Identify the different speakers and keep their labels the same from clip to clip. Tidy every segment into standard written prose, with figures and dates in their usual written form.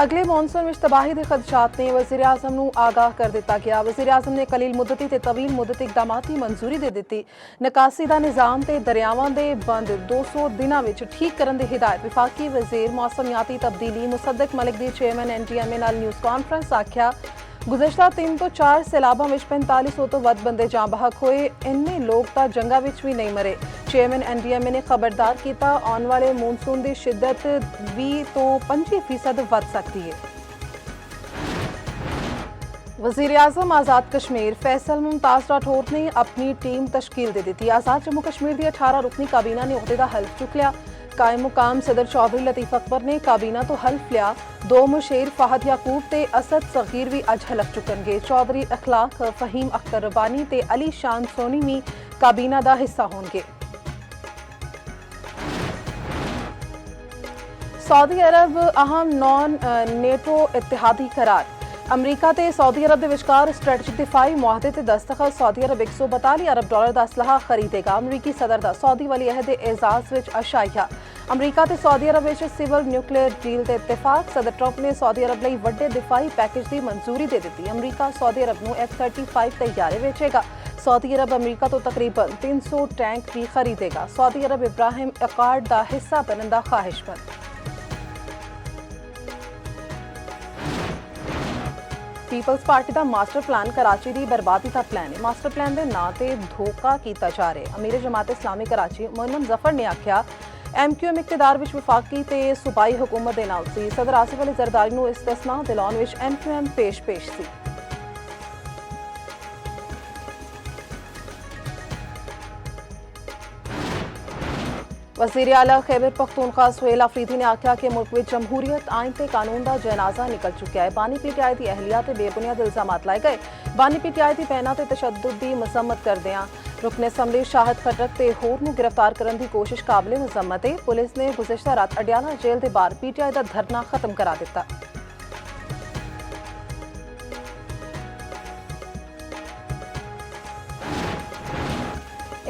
Speaker 1: अगले मॉनसून में तबाही के खदशात ने वज़ीर आज़म नूं आगाह कर दिता गया। वज़ीर आज़म ने कलील मुद्दती ते तवील मुद्दती इकदामात की मंजूरी दे दी। निकासी का निज़ाम ते दरियावां दे बंद 200 दिनां विच ठीक करन दी हिदायत। विफाकी वज़ीर मौसमियाती तब्दीली मुसद्दिक मलिक दी चेयरमैन NTMA नाल न्यूज़ कॉन्फ्रेंस आख्या गुज़श्ता 3 तो 4 सैलाबां विच 4500 तो वध बंदे जां बहक होए। इन्ने लोग तां जंगा विच भी नहीं मरे। चेयरमैन NTMA ने खबरदार किया आने वाले मॉनसून की शिद्दत 20 तो 25% वध सकती है। वज़ीर आज़म आज़ाद कश्मीर फैसल मुमताज़ राठौर ने अपनी टीम तश्कील दे दी। आज़ाद जम्मू कश्मीर की 18 रुकनी काबीना ने उहदे दा हल्फ चुक लिया। कायम मुकाम सदर चौधरी लतीफ़ अकबर ने काबीना तो हल्फ लिया। 2 मुशेर फाहद याकूब ते असद सगीर भी अज हलफ चुकनगे। चौधरी अखलाक फहीम अख्तर रबानी ते अली शान सोनी भी काबीना का हिस्सा होंगे। सऊदी अरब अहम नॉन नेटो इत्तेहादी करार। अमरीका ते सऊदी अरब के विचकार स्ट्रैटेजिक दिफाई मुआहदे ते दस्तखत। सऊदी अरब $142 अरब का असलहा खरीदेगा। अमरीकी सदर का सऊदी वली अहद एजाज विच अशाइया। अमरीका ते सऊदी अरब विच सिविल न्यूक्लियर डील ते इत्तेफाक। सदर ट्रंप ने सऊदी अरब लई वड्डे दिफाई पैकेज की मंजूरी दे दी। अमरीका सऊदी अरब नूं F-35 तैयारे वेचेगा। सऊदी अरब अमरीका तो तकरीबन 300 टैंक भी खरीदेगा। सऊदी अरब इब्राहिम अकार्ड का हिस्सा बनने का ख्वाहिशमंद। पीपल्स पार्टी का मास्टर प्लान कराची की बर्बादी का प्लान है। मास्टर प्लान के नां ते धोखा किया जा रहा है। अमीर जमात इस्लामी कराची मोहम्मद जफर ने आख्या MQM इकतदार विच वफाकी ते सूबाई हुकूमत दे नाल सी। सदर आसिफ अली जरदारी नूं इस्तिसना दिलाउण विच MQM पेश सी। वज़ीर आला खैबर पख्तूनख्वा सुहेल अफरीदी ने आख्या कि मुल्क में जमहूरियत आइन ते कानून का जनाजा निकल चुका है। बानी PTI की अहलिया ते बेबुनियाद इल्जामात लाए गए। बानी PTI की पैना ते तशद्दुद की मजम्मत करदियां रुकन असम्बली शाहिद खटक ते होर नूं गिरफ्तार करने की कोशिश काबिले मजम्मत है। पुलिस ने गुज़श्ता रात अडियाला जेल के बाहर PTI का धरना खत्म करा दिता।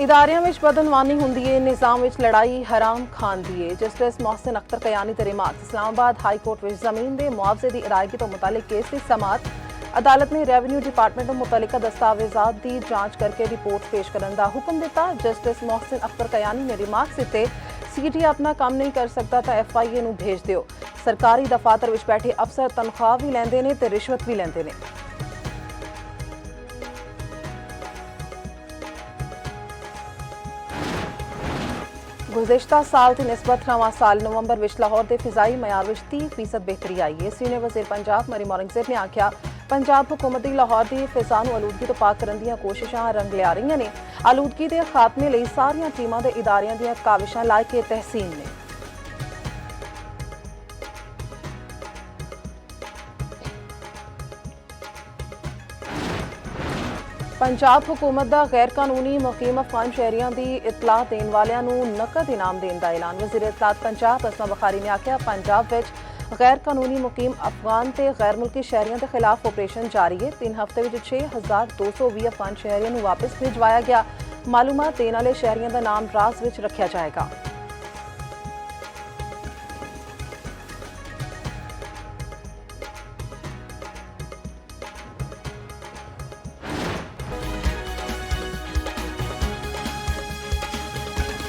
Speaker 1: इदारियां विच बदनवानी हुंदी है। निज़ाम विच लड़ाई हराम खान दी है। जस्टिस मोहसिन अख्तर कयानी ते रिमार्क। इस्लामाबाद हाई कोर्ट विच जमीन के मुआवजे की अदायगी तो मुतालिक केस की समात। अदालत ने रेवन्यू डिपार्टमेंट को मुतल्लिका दस्तावेजात की जांच करके रिपोर्ट पेश करने का हुक्म दिता। जस्टिस मोहसिन अख्तर कयानी ने रिमार्क दिते CT अपना काम नहीं कर सकता तो FIA नूं भेज दिओ। सरकारी दफातर विच बैठे अफसर तनख्वाह भी लैंदे ने ते रिश्वत भी लैंदे ने। गुज़श्ता साल की निस्बत रवां साल नवंबर विच लाहौर के फिजाई मयार विच 30% बेहतरी आई है। सीनियर वज़ीर पंजाब मरीम औरंगज़ेब ने आख्या पंजाब हुकूमत की लाहौर की फिजा नूं आलूदगी तो पाक करन दीआं कोशिशां रंग लिया रही ने। आलूदगी के खात्मे लई सारियां टीमां ते इदारियां दीआं काविशां लायके तहसीन ने। पंजाब हुकूमत का गैर कानूनी मुकीम अफगान शहरियों की इतलाह देने वालियां नूं नकद इनाम देने का ऐलान। वज़ीर इतलात पंजाब असमा बुखारी ने आख्या पंजाब विच गैर कानूनी मुकीम अफगान ते गैर मुल्की शहरियों के खिलाफ ऑपरेशन जारी है। 3 हफ्ते में 6220 अफगान शहरियों नूं वापस भिजवाया गया। मालूमात देने वाले शहरियों का नाम राज विच रखा जाएगा।